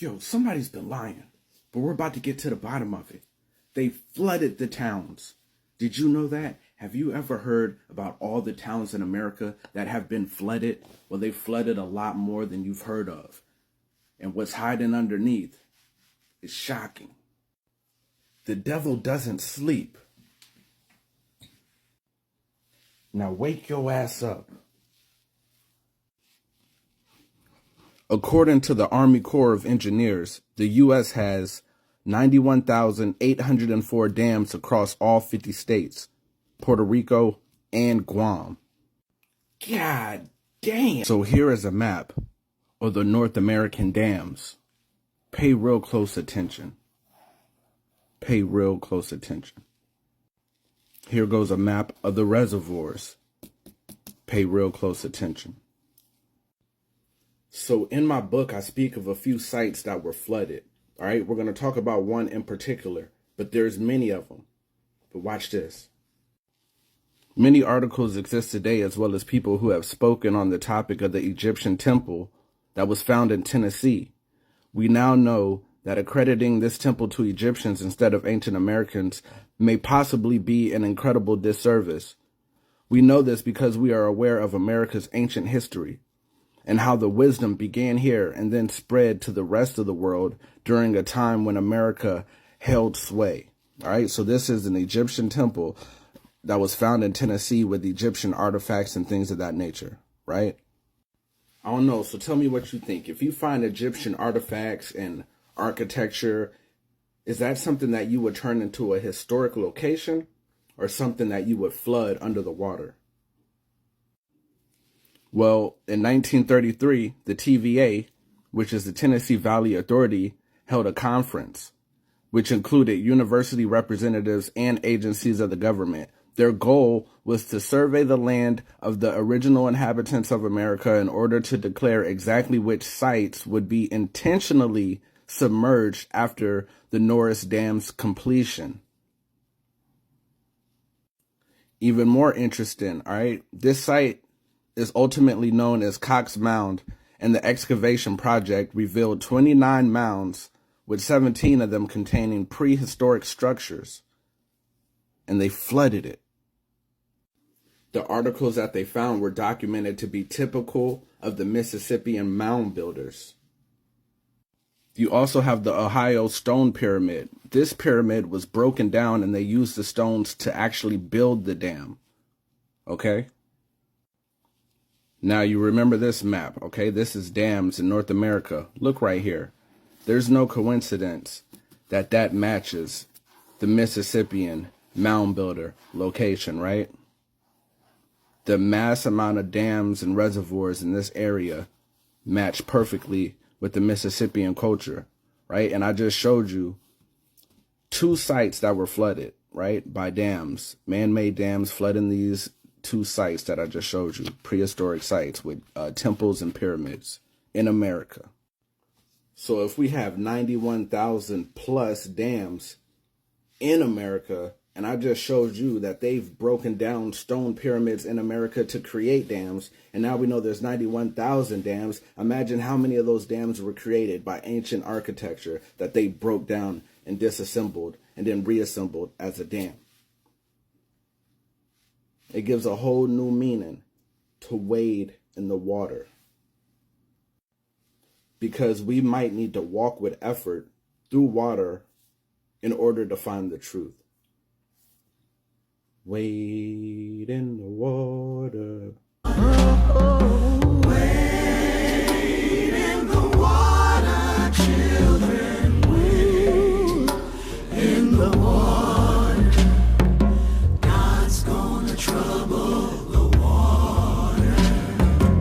Yo, somebody's been lying, but we're about to get to the bottom of it. They flooded the towns. Did you know that? Have you ever heard about all the towns in America that have been flooded? Well, they flooded a lot more than you've heard of. And what's hiding underneath is shocking. The devil doesn't sleep. Now wake your ass up. According to the Army Corps of Engineers, the U.S. has 91,804 dams across all 50 states, Puerto Rico, and Guam. God damn. So here is a map of the North American dams. Pay real close attention. Pay real close attention. Here goes a map of the reservoirs. Pay real close attention. So in my book, I speak of a few sites that were flooded. All right, we're going to talk about one in particular, but there's many of them. But watch this. Many articles exist today, as well as people who have spoken on the topic of the Egyptian temple that was found in Tennessee. We now know that accrediting this temple to Egyptians instead of ancient Americans may possibly be an incredible disservice. We know this because we are aware of America's ancient history and how the wisdom began here and then spread to the rest of the world during a time when America held sway. All right, so this is an Egyptian temple that was found in Tennessee with Egyptian artifacts and things of that nature, right? I don't know, so tell me what you think. If you find Egyptian artifacts and architecture, is that something that you would turn into a historic location or something that you would flood under the water? Well, in 1933, the TVA, which is the Tennessee Valley Authority, held a conference, which included university representatives and agencies of the government. Their goal was to survey the land of the original inhabitants of America in order to declare exactly which sites would be intentionally submerged after the Norris Dam's completion. Even more interesting, all right, this site is ultimately known as Cox Mound, and the excavation project revealed 29 mounds, with 17 of them containing prehistoric structures, and they flooded it. The articles that they found were documented to be typical of the Mississippian mound builders. You also have the Ohio Stone Pyramid. This pyramid was broken down and they used the stones to actually build the dam. Okay? Now you remember this map, okay? This is dams in North America. Look right here. There's no coincidence that that matches the Mississippian mound builder location, right? The mass amount of dams and reservoirs in this area match perfectly with the Mississippian culture, right? And I just showed you two sites that were flooded, right, by dams, man-made dams flooding these two sites that I just showed you, prehistoric sites with temples and pyramids in America. So if we have 91,000 plus dams in America, and I just showed you that they've broken down stone pyramids in America to create dams, and now we know there's 91,000 dams. Imagine how many of those dams were created by ancient architecture that they broke down and disassembled and then reassembled as a dam. It gives a whole new meaning to wade in the water, because we might need to walk with effort through water in order to find the truth. Wade in the water.